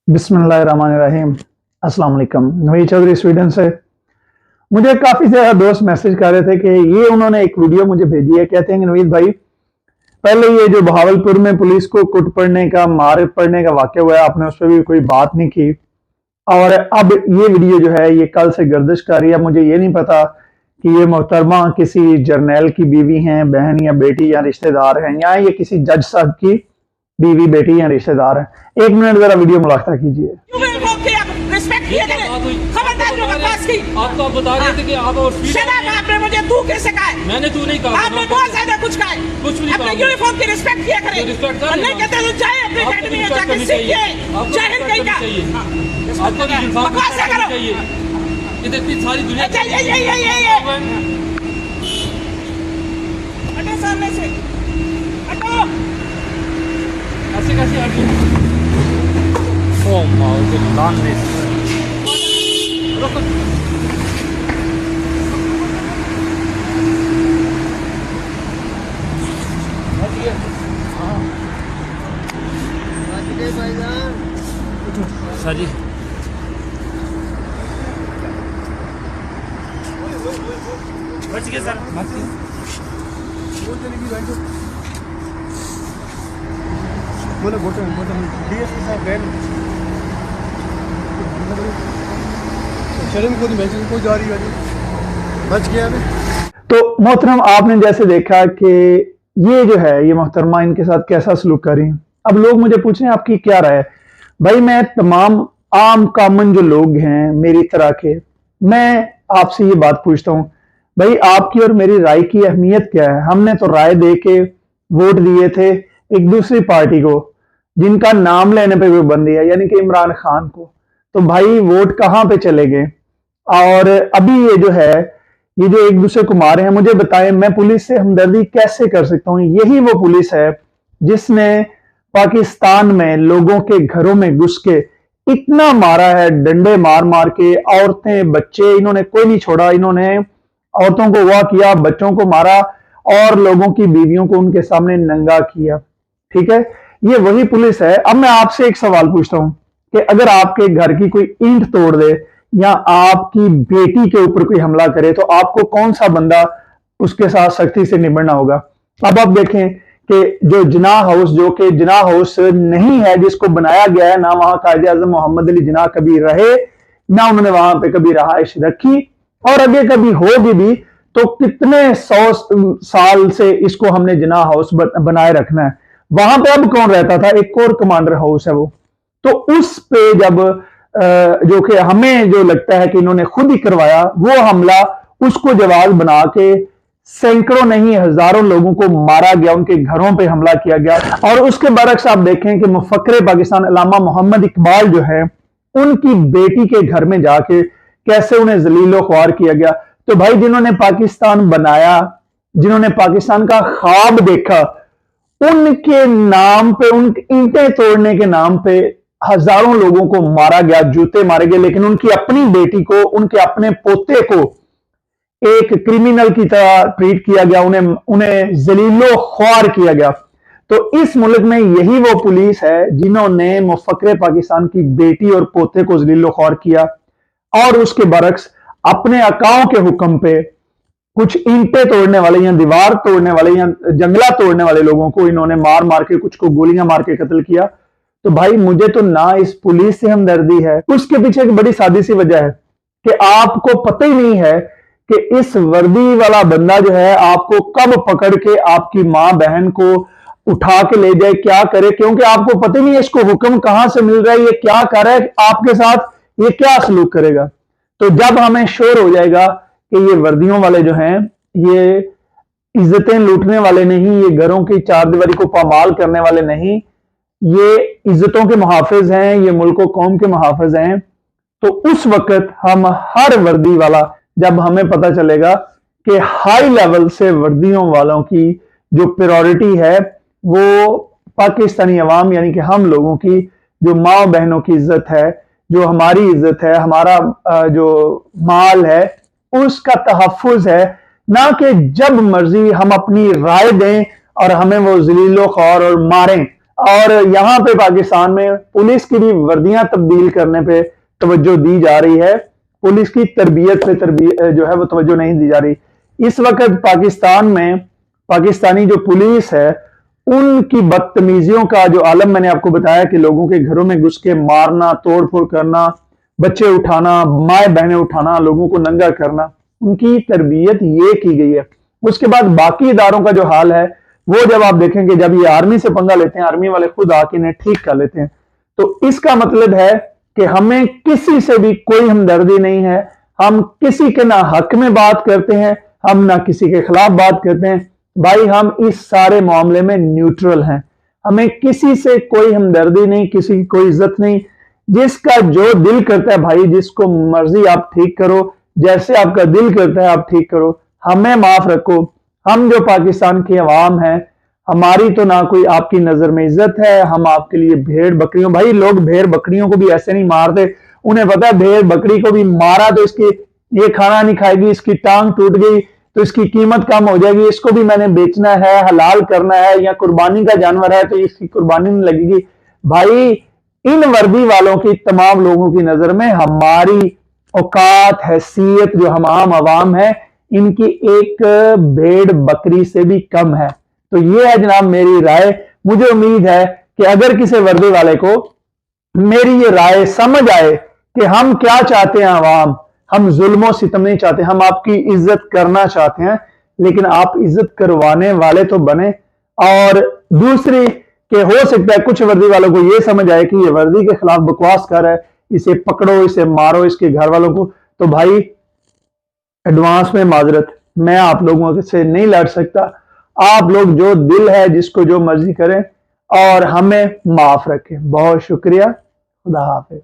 बिस्मिल्लाहिर्रहमानिर्रहीम। अस्सलाम वालेकुम। नवीद चौधरी स्वीडन से। मुझे काफ़ी ज़्यादा दोस्त मैसेज कर रहे थे कि ये उन्होंने एक वीडियो मुझे भेजी है। कहते हैं कि नवीद भाई, पहले ये जो बहावलपुर में पुलिस को कुट पड़ने का, मार पड़ने का वाक़या हुआ है, आपने उस पर भी कोई बात नहीं की। और अब ये वीडियो जो है ये कल से गर्दिश कर रही है। मुझे ये नहीं पता कि ये मोहतरमा किसी जर्नैल की बीवी हैं, बहन या बेटी या रिश्तेदार हैं, या ये किसी जज साहब की बीवी, बेटी या रिश्तेदार है। एक मिनट जरा वीडियो मुलाकात कीजिए। आपको आप बता रहे थे कि आप और आपने मुझे तू कैसे कहा है? मैंने तू नहीं कहा। आपने बहुत ज्यादा कुछ कहा है। कुछ नहीं कहा। अपने यूनिफॉर्म की रिस्पेक्ट किया करें। रिस्पेक्ट कर नहीं कहते तो जाए अपनी अकेडमी में जाके सीखिए। जाहिल कहीं का। आपको भी यूनिफॉर्म चाहिए। ये इतनी सारी दुनिया हटो सामने से, हटो। ऐसे कैसे हट गए? Oh my God. सर जी बच गए सर। बोले बोटे डीएसपी साहब गए शर्म को मैसेज को जा रही है, बच गया अभी। तो मोहतरम, आपने जैसे देखा कि ये जो है ये मोहतरमा इनके साथ कैसा सलूक कर रही हैं। अब लोग मुझे पूछ रहे हैं आपकी क्या राय है। भाई, मैं तमाम आम कामन जो लोग हैं मेरी तरह के, मैं आपसे ये बात पूछता हूँ, भाई आपकी और मेरी राय की अहमियत क्या है? हमने तो राय दे के वोट दिए थे एक दूसरी पार्टी को, जिनका नाम लेने पे भी बंदी है, यानी कि इमरान खान को। तो भाई वोट कहाँ पे चले गए? और अभी ये जो है ये जो एक दूसरे को मारे हैं, मुझे बताएं मैं पुलिस से हमदर्दी कैसे कर सकता हूं? यही वो पुलिस है जिसने पाकिस्तान में लोगों के घरों में घुस के इतना मारा है, डंडे मार मार के, औरतें बच्चे, इन्होंने कोई नहीं छोड़ा। इन्होंने औरतों को वाह किया, बच्चों को मारा और लोगों की बीवियों को उनके सामने नंगा किया। ठीक है, ये वही पुलिस है। अब मैं आपसे एक सवाल पूछता हूं कि अगर आपके घर की कोई ईंट तोड़ दे या आपकी बेटी के ऊपर कोई हमला करे, तो आपको कौन सा बंदा उसके साथ सख्ती से निपटना होगा? अब आप देखें कि जो जिनाह हाउस, जो कि जिनाह हाउस नहीं है, जिसको बनाया गया है, ना वहां कायदे आजम मोहम्मद अली जिनाह कभी रहे, ना उन्होंने वहां पे कभी रहाइश रखी, और अगर कभी होगी भी तो कितने 100 साल से इसको हमने जिनाह हाउस बनाए रखना है। वहां पे अब कौन रहता था? एक कोर कमांडर हाउस है वो। तो उस पे जब जो कि हमें जो लगता है कि इन्होंने खुद ही करवाया वो हमला, उसको जवाब बना के सैकड़ों नहीं हजारों लोगों को मारा गया, उनके घरों पे हमला किया गया। और उसके बरक्स आप देखें कि मुफक्किर पाकिस्तान अल्लामा मोहम्मद इकबाल जो है, उनकी बेटी के घर में जाके कैसे उन्हें जलीलो ख्वार किया गया। तो भाई, जिन्होंने पाकिस्तान बनाया, जिन्होंने पाकिस्तान का ख्वाब देखा, उनके नाम पे, उन ईंटें तोड़ने के नाम पे हजारों लोगों को मारा गया, जूते मारे गए, लेकिन उनकी अपनी बेटी को, उनके अपने पोते को एक क्रिमिनल की तरह ट्रीट किया गया, उन्हें जलीलो ख्वार किया गया। तो इस मुल्क में यही वो पुलिस है जिन्होंने मुफक्किर पाकिस्तान की बेटी और पोते को जलीलो ख्वार किया, और उसके बरक्स अपने अकाओं के हुक्म पे कुछ ईंटें तोड़ने वाले या दीवार तोड़ने वाले या जंगला तोड़ने वाले लोगों को इन्होंने मार मार के, कुछ को गोलियां मार के कत्ल किया। तो भाई, मुझे तो ना इस पुलिस से हमदर्दी है, उसके पीछे एक बड़ी सादी सी वजह है कि आपको पता ही नहीं है कि इस वर्दी वाला बंदा जो है आपको कब पकड़ के आपकी मां बहन को उठा के ले जाए, क्या करे, क्योंकि आपको पता ही नहीं है इसको हुक्म कहां से मिल रहा है, ये क्या कर रहा है आपके साथ, ये क्या सलूक करेगा। तो जब हमें श्योर हो जाएगा कि ये वर्दियों वाले जो हैं ये इज्जतें लूटने वाले नहीं, ये घरों की चारदीवारी को पामाल करने वाले नहीं, ये इज्जतों के मुहाफिज हैं, ये मुल्क कौम के मुहाफिज हैं, तो उस वक्त हम हर वर्दी वाला, जब हमें पता चलेगा कि हाई लेवल से वर्दियों वालों की जो प्रायोरिटी है वो पाकिस्तानी अवाम यानी कि हम लोगों की जो माँ बहनों की इज्जत है, जो हमारी इज्जत है, हमारा जो माल है, उसका तहफ़्फ़ुज़ है, ना कि जब मर्जी हम अपनी राय दें और हमें वो जलीलो ख्वार और मारें। और यहाँ पे पाकिस्तान में पुलिस की भी वर्दियां तब्दील करने पे तवज्जो दी जा रही है, पुलिस की तरबियत पे जो है वो तवज्जो नहीं दी जा रही। इस वक्त पाकिस्तान में पाकिस्तानी जो पुलिस है उनकी बदतमीजियों का जो आलम मैंने आपको बताया कि लोगों के घरों में घुस के मारना, तोड़ फोड़ करना, बच्चे उठाना, माए बहनें उठाना, लोगों को नंगा करना, उनकी तरबियत ये की गई है। उसके बाद बाकी इदारों का जो हाल है वो जब आप देखेंगे, जब ये आर्मी से पंगा लेते हैं, आर्मी वाले खुद आके इन्हें ठीक कर लेते हैं, तो इसका मतलब है कि हमें किसी से भी कोई हमदर्दी नहीं है, हम किसी के ना हक में बात करते हैं, हम ना किसी के खिलाफ बात करते हैं। भाई हम इस सारे मामले में न्यूट्रल हैं, हमें किसी से कोई हमदर्दी नहीं, किसी की कोई इज्जत नहीं। जिसका जो दिल करता है भाई, जिसको मर्जी आप ठीक करो, जैसे आपका दिल करता है आप ठीक करो, हमें माफ रखो। हम जो पाकिस्तान की अवाम है, हमारी तो ना कोई आपकी नजर में इज्जत है, हम आपके लिए भेड़ बकरियों, भाई लोग भेड़ बकरियों को भी ऐसे नहीं मारते, उन्हें पता है भेड़ बकरी को भी मारा तो इसकी ये खाना नहीं खाएगी, इसकी टांग टूट गई तो इसकी कीमत कम हो जाएगी, इसको भी मैंने बेचना है, हलाल करना है, या कुर्बानी का जानवर है तो इसकी कुर्बानी नहीं लगेगी। भाई इन वर्दी वालों की तमाम लोगों की नजर में हमारी औकात, हैसियत जो हम आम आवाम है, इनकी एक भेड़ बकरी से भी कम है। तो ये है जनाब मेरी राय। मुझे उम्मीद है कि अगर किसी वर्दी वाले को मेरी ये राय समझ आए कि हम क्या चाहते हैं आवाम, हम जुल्म सितम नहीं चाहते, हम आपकी इज्जत करना चाहते हैं, लेकिन आप इज्जत करवाने वाले तो बने। और दूसरी कि हो सकता है कुछ वर्दी वालों को ये समझ आए कि ये वर्दी के खिलाफ बकवास कर रहा है, इसे पकड़ो, इसे मारो, इसके घर वालों को। तो भाई एडवांस में माजरत, मैं आप लोगों से नहीं लड़ सकता। आप लोग जो दिल है जिसको जो मर्जी करें और हमें माफ रखें। बहुत शुक्रिया। खुदा हाफिज।